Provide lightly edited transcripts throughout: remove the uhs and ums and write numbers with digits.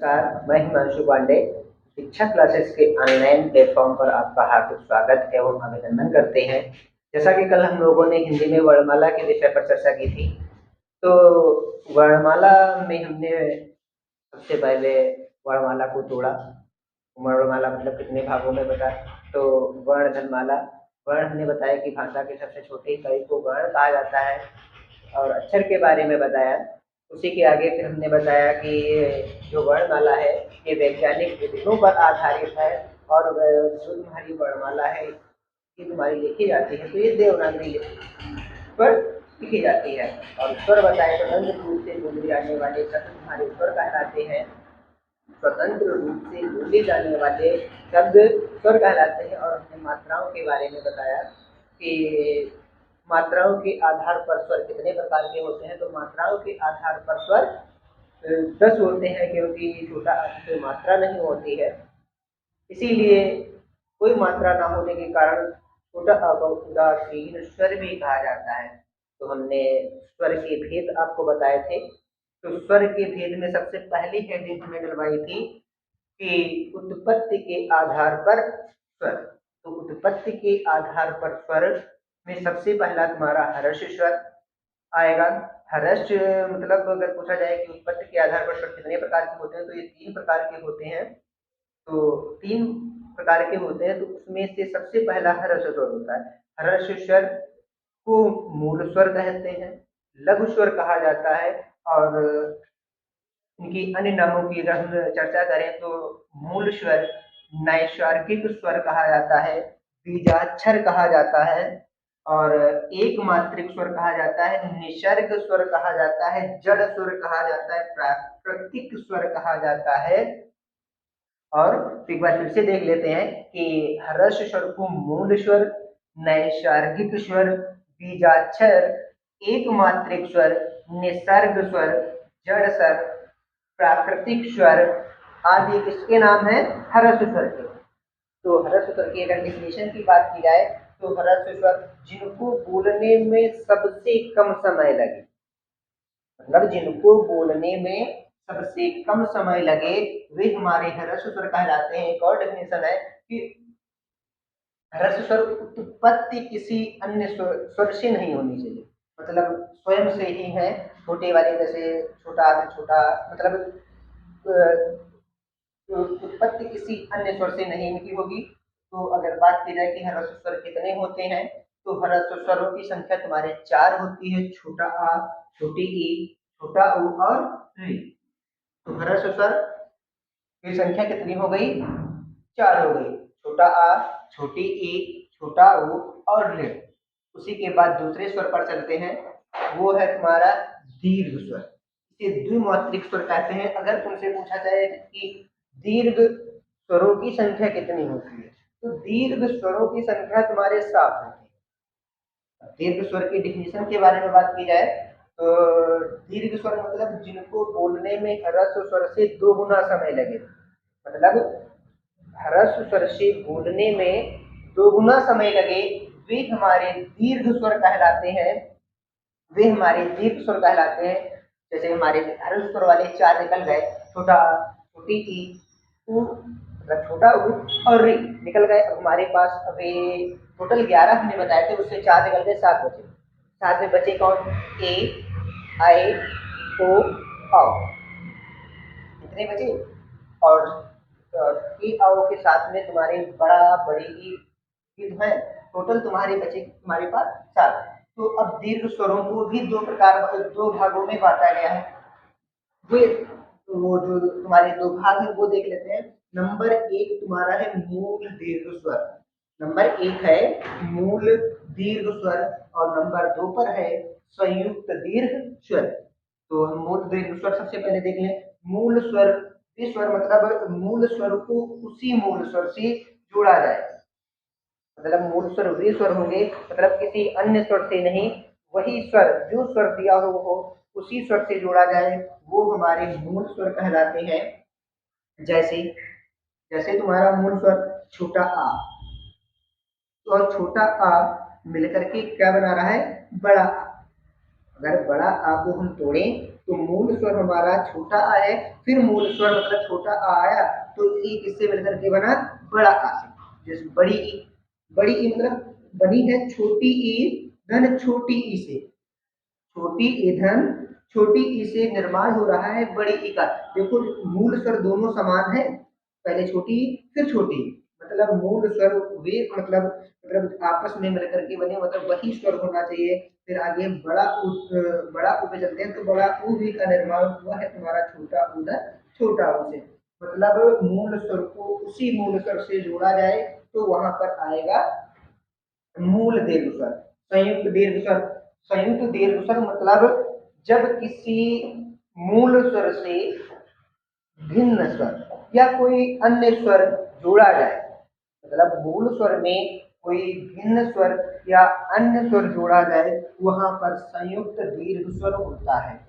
नमस्कार, मैं हिमांशु पांडे शिक्षा क्लासेस के ऑनलाइन प्लेटफॉर्म पर आपका हार्दिक स्वागत एवं अभिनंदन करते हैं। जैसा कि कल हम लोगों ने हिंदी में वर्णमाला के विषय पर चर्चा की थी, तो वर्णमाला में हमने सबसे पहले वर्णमाला को तोड़ा। वर्णमाला मतलब कितने भागों में बता, तो वर्ण धनमाला। वर्ण हमने बताया कि भाषा के सबसे छोटे इकाई को वर्ण कहा जाता है और अक्षर के बारे में बताया। उसी के आगे फिर हमने बताया कि जो वर्णमाला है ये वैज्ञानिक विधियों पर आधारित है और जो तुम्हारी वर्णमाला है ये तुम्हारी लिखी जाती है तो ये देवनागरी पर लिखी जाती है। और स्वर बताए स्वतंत्र रूप से बोले जाने वाले शब्द तुम्हारे स्वर कहलाते हैं। स्वतंत्र रूप से बोले जाने वाले शब्द स्वर कहलाते हैं। और हमने मात्राओं के बारे में बताया कि मात्राओं के आधार पर स्वर कितने प्रकार के होते हैं। तो मात्राओं के आधार पर स्वर 10 होते हैं, क्योंकि छोटा कोई मात्रा नहीं होती है, इसीलिए कोई मात्रा ना होने के कारण छोटा उदासीन स्वर भी कहा जाता है। तो हमने स्वर के भेद आपको बताए थे। तो स्वर के भेद में सबसे पहली हेडिंग हमने डलवाई थी कि उत्पत्ति के आधार पर स्वर। तो उत्पत्ति के आधार पर स्वर में सबसे पहला तुम्हारा हर्ष स्वर आएगा। हर्ष मतलब अगर पूछा जाए कि उत्पत्ति के आधार पर स्वर कितने प्रकार के होते हैं, तो ये 3 प्रकार के होते हैं। तो 3 प्रकार के होते हैं, तो उसमें से सबसे पहला हर्ष स्वर होता है। हर्ष स्वर को मूल स्वर कहते हैं, लघु स्वर कहा जाता है। और इनकी अन्य नामों की अगर हम चर्चा करें तो मूल स्वर, नैसर्गिक स्वर कहा जाता है, बीजाक्षर कहा जाता है और एक मात्रिक स्वर कहा जाता है, निसर्ग स्वर कहा जाता है, जड़ स्वर कहा जाता है, प्राकृतिक स्वर कहा जाता है। और एक बार फिर से देख लेते हैं कि हर्ष स्वर को मूल स्वर, नैसर्गिक स्वर, बीजाक्षर, एक मात्रिक स्वर, निसर्ग स्वर, जड़ स्वर, प्राकृतिक स्वर आदि किसके नाम है? हर्ष स्वर के। तो हर्ष स्वर की अगर डिफिनेशन की बात की जाए तो हर्ष स्वर जिनको बोलने में सबसे कम समय लगे, मतलब जिनको बोलने में सबसे कम समय लगे वे हमारे हर्ष स्वर कहलाते हैं। एक और डेफिनेशन है कि हर्ष स्वर उत्पत्ति किसी अन्य स्वर से नहीं होनी चाहिए, मतलब स्वयं से ही है। छोटे वाले जैसे छोटा छोटा मतलब उत्पत्ति किसी अन्य स्वर से नहीं इनकी होगी। तो अगर बात की जाए कि हर्ष स्वर कितने होते हैं, तो हर्ष स्वरों की संख्या तुम्हारे 4 होती है। छोटा आ, छोटी ई, छोटा ऊ और री। तो हर्ष स्वर की संख्या कितनी हो गई? 4 हो गई। छोटा आ, छोटी ई, छोटा ऊ और ऋ। उसी के बाद दूसरे स्वर पर चलते हैं, वो है तुम्हारा दीर्घ स्वर। इसे द्विमात्रिक स्वर कहते हैं। अगर तुमसे पूछा जाए कि दीर्घ स्वरों की संख्या कितनी होती है, तो दीर्घ स्वरों की संख्या तुम्हारे 7 होती है। दीर्घ स्वर की डिफिनेशन के बारे में बात की जाए तो दीर्घ स्वर मतलब जिनको बोलने में ह्रस्व स्वर से 2 गुना समय लगे, मतलब ह्रस्व स्वर से बोलने में 2 गुना समय लगे, वे हमारे दीर्घ स्वर कहलाते हैं। वे हमारे दीर्घ स्वर कहलाते हैं। जैसे हमारे ह्रस्व स्वर वाले 4 निकल गए, छोटा आ, छोटी ई, ऊ मतलब छोटा ऊ और री निकल गए। अब हमारे पास अभी टोटल 11 हमने बताए थे, उससे 4 निकल गए, 7 बचे। 7 में बचे कौन? ए, आई, ओ, औ। कितने बचे? और ई आओ के साथ में तुम्हारे बड़ा बड़ी ई है। टोटल तुम्हारे बचे तुम्हारे पास 7। तो अब दीर्घ स्वरों को भी 2 भागों में बांटा गया है। वे वो जो तुम्हारे 2 भाग है वो देख लेते हैं। नंबर 1 तुम्हारा है मूल दीर्घ स्वर। नंबर 1 है मूल दीर्घ स्वर और नंबर 2 पर है संयुक्त दीर्घ स्वर। तो हम मूल दीर्घ स्वर सबसे पहले देख लें। मूल स्वर, स्वर मतलब मूल स्वर को उसी मूल स्वर से जोड़ा जाए, मतलब मूल स्वर वे स्वर होंगे, मतलब किसी अन्य स्वर से नहीं, वही स्वर जो स्वर दिया हो उसी स्वर से जोड़ा जाए, वो हमारे मूल स्वर कहलाते हैं। जैसे जैसे तुम्हारा मूल स्वर छोटा आ, और छोटा आ मिलकर के क्या बना रहा है? बड़ा आ। अगर बड़ा आ को हम तोड़ें तो मूल स्वर हमारा छोटा आ है, फिर मूल स्वर मतलब छोटा आ आया तो ई किससे मिलकर के बना, बड़ा आ से। जैसे बड़ी ई मतलब बनी है छोटी ई धन छोटी ई से, छोटी ई धन छोटी ई से निर्माण हो रहा है बड़ी ई का। देखो मूल स्वर दोनों समान है, पहले छोटी फिर छोटी, मतलब मूल स्वर वे मतलब आपस में मिलकर के बने, मतलब वही स्वर होना चाहिए। फिर आगे बड़ा ऊ पे चलते हैं, तो बड़ा ऊ भी का निर्माण हुआ है तुम्हारा छोटा उधर छोटा ऊ से, मतलब मूल स्वर को उसी मूल स्वर से जोड़ा जाए तो वहां पर आएगा मूल दीर्घ स्वर। संयुक्त दीर्घ स्वर, संयुक्त दीर्घ स्वर मतलब जब किसी मूल स्वर से भिन्न स्वर या कोई अन्य स्वर जोड़ा जाए, मतलब मूल स्वर में कोई भिन्न स्वर या अन्य स्वर जोड़ा जाए, वहां पर संयुक्त दीर्घ स्वर होता है,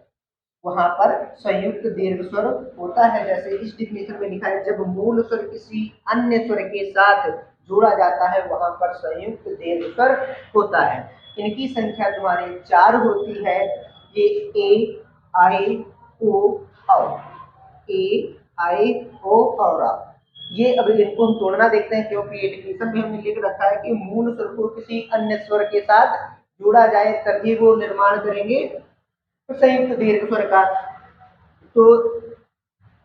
वहां पर संयुक्त दीर्घ स्वर होता है। जैसे इस डिफिनेशन में लिखा है, जब मूल स्वर किसी अन्य स्वर के साथ जोड़ा जाता है वहां पर संयुक्त दीर्घ स्वर होता है। इनकी संख्या तुम्हारे 4 होती है, ये ए आई ओ औ, ए आई ओ और आ। ये अब इनको हम तोड़ना देखते हैं, क्योंकि ये डिफिनेशन में हमने लिख रखा है कि मूल स्वर को किसी अन्य स्वर के साथ जोड़ा जाए तभी वो निर्माण करेंगे तो संयुक्त दीर्घ स्वर का। तो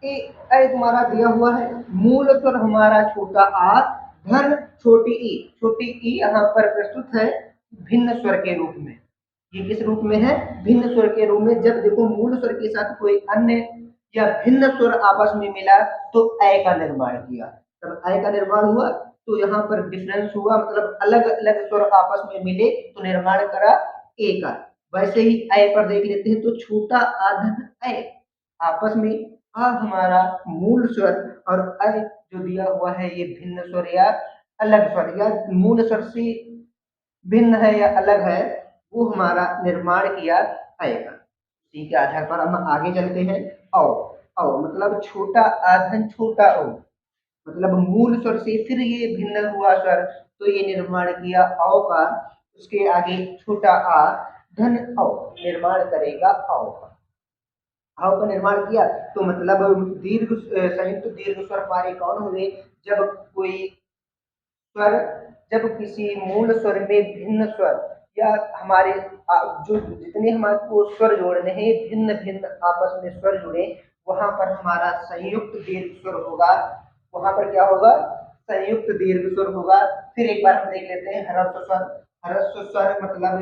ए तुम्हारा दिया हुआ है, मूल स्वर हमारा छोटा आ धन छोटी ई यहाँ पर प्रस्तुत है भिन्न स्वर के रूप में। ये किस रूप में है, भिन्न स्वर के रूप में। जब देखो मूल स्वर के साथ कोई अन्य या भिन्न स्वर आपस में मिला तो अय का निर्माण किया, तब अय का निर्माण हुआ तो यहाँ पर डिफरेंस हुआ, मतलब अलग अलग स्वर आपस में मिले तो निर्माण करा ए का। वैसे ही अय पर देख लेते हैं, तो छोटा आधन अय आपस में आ हमारा मूल स्वर और अय जो दिया हुआ है ये भिन्न स्वर या अलग स्वर या मूल स्वर से भिन्न है या अलग है, वो हमारा निर्माण किया अय का। इसी के आधार पर हम आगे चलते हैं। औ औ मतलब छोटा आधन छोटा ओ, मतलब मूल स्वर से फिर ये भिन्न हुआ स्वर तो ये निर्माण किया औ का। उसके आगे छोटा आ धन औ निर्माण करेगा औ का। औ का निर्माण किया तो मतलब दीर्घ संयुक्त दीर्घ स्वर हमारे कौन हुए, जब कोई स्वर जब किसी मूल स्वर में भिन्न स्वर या हमारे जो जितने हमारे को स्वर जोड़ने हैं भिन्न भिन्न आपस में स्वर जुड़े, वहां पर हमारा संयुक्त दीर्घ स्वर होगा। वहां पर क्या होगा, संयुक्त दीर्घ स्वर होगा। फिर एक बार हम देख लेते हैं ह्रस्व स्वर। ह्रस्व स्वर मतलब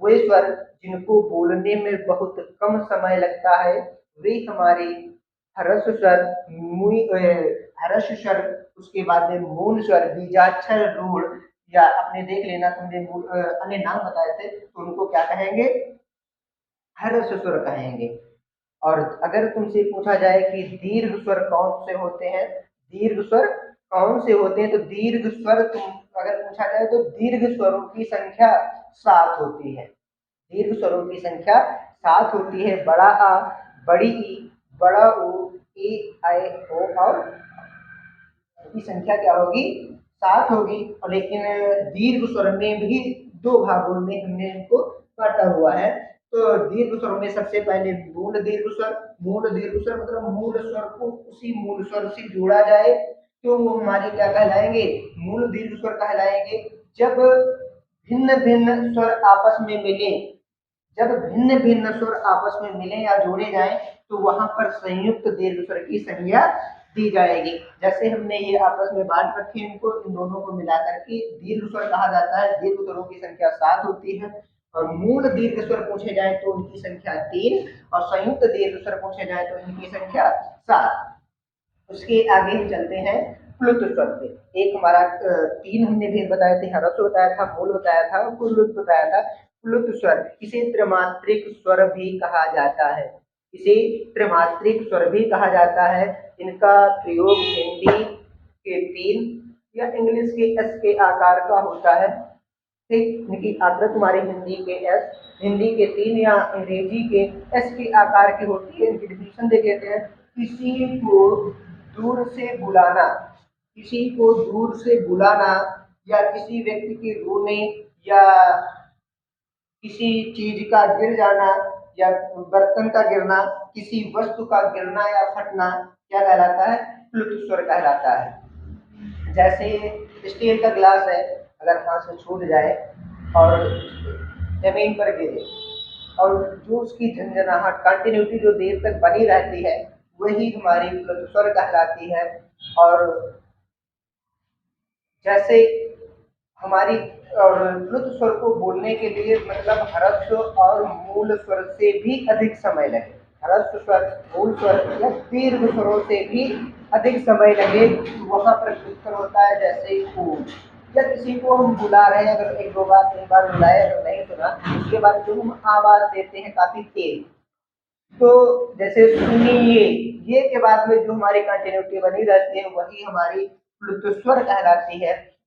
वे स्वर जिनको बोलने में बहुत कम समय लगता है, वे हमारे ह्रस्व स्वर ह्रस्व स्वर। उसके बाद में मूल स्वर बीजाक्षर रूढ़, या अपने देख लेना तुमने अन्य नाम बताए थे तो उनको क्या कहेंगे, ह्रस्व स्वर कहेंगे। और अगर तुमसे पूछा जाए कि दीर्घ स्वर कौन से होते हैं, दीर्घ स्वर कौन से होते हैं, तो दीर्घ स्वर तुम अगर पूछा जाए तो दीर्घ स्वरों की संख्या 7 होती है। दीर्घ स्वरों की संख्या 7 होती है। बड़ा आ, बड़ी ई, बड़ा ऊ, ए आई ओ और की संख्या क्या होगी, 7 होगी। और लेकिन दीर्घ स्वर में भी 2 भागों में हमने इनको बांटा हुआ है। तो दीर्घ स्वर में सबसे पहले मूल दीर्घ स्वर। मूल दीर्घ स्वर मतलब मूल स्वर को उसी मूल स्वर से जोड़ा जाए तो वो हमारे क्या कहलाएंगे, मूल दीर्घ स्वर कहलाएंगे। जब भिन्न भिन्न स्वर आपस में मिले, जब भिन्न भिन्न स्वर आपस में मिले या जोड़े जाएं तो वहां पर संयुक्त दीर्घ स्वर की संज्ञा दी जाएगी। जैसे हमने ये आपस में बांट रखे इनको, इन दोनों को मिलाकर के दीर्घ स्वर कहा जाता है। दीर्घ स्वरों की संख्या 7 होती है। और मूल दीर्घ स्वर पूछे जाए तो उनकी संख्या 3 और संयुक्त दीर्घ स्वर पूछे जाए तो इनकी संख्या 7। उसके आगे हम चलते हैं प्लुत स्वर पे। एक हमारा 3 हमने भेद बताए थे, ह्रस्व बताया था, मूल बताया था और प्लुत बताया था। प्लुत स्वर इसे त्रिमात्रिक स्वर भी कहा जाता है, इसे त्रिमात्रिक स्वर भी कहा जाता है। इनका प्रयोग हिंदी के 3 या इंग्लिश के एस के आकार का होता है। ठीक, इनकी आकृति तुम्हारी हिंदी के 3 या अंग्रेजी के एस के आकार की होती है। इनकी डिफिनेशन देख लेते हैं। किसी को दूर से बुलाना, किसी को दूर से बुलाना या किसी व्यक्ति के रोने या किसी चीज का गिर जाना या बर्तन का गिरना, किसी वस्तु का गिरना या फटना क्या कहलाता है? प्लुत स्वर कहलाता है। जैसे स्टील का ग्लास है, अगर हाथ से छूट जाए और जमीन पर गिरे और जो उसकी झंझनाहट कंटिन्यूटी जो देर तक बनी रहती है वही हमारी प्लुत स्वर कहलाती है। और जैसे हमारी और प्लुत स्वर को बोलने के लिए मतलब ह्रस्व और मूल स्वर से भी अधिक समय लगे, ह्रस्व स्वर, मूल स्वर या दीर्घ स्वरों से भी अधिक समय लगे, वहां पर स्वर होता है। जैसे ऊ, या किसी को हम बुला रहे हैं, अगर एक दो बार तीन बार बुलाए अगर नहीं सुना, उसके बाद जो हम आवाज देते हैं काफी तेज, तो जैसे सुनिए, ये के बाद में जो हमारी कंटिन्यूटी बनी रहती है वही हमारी प्लुत स्वर कहलाती है।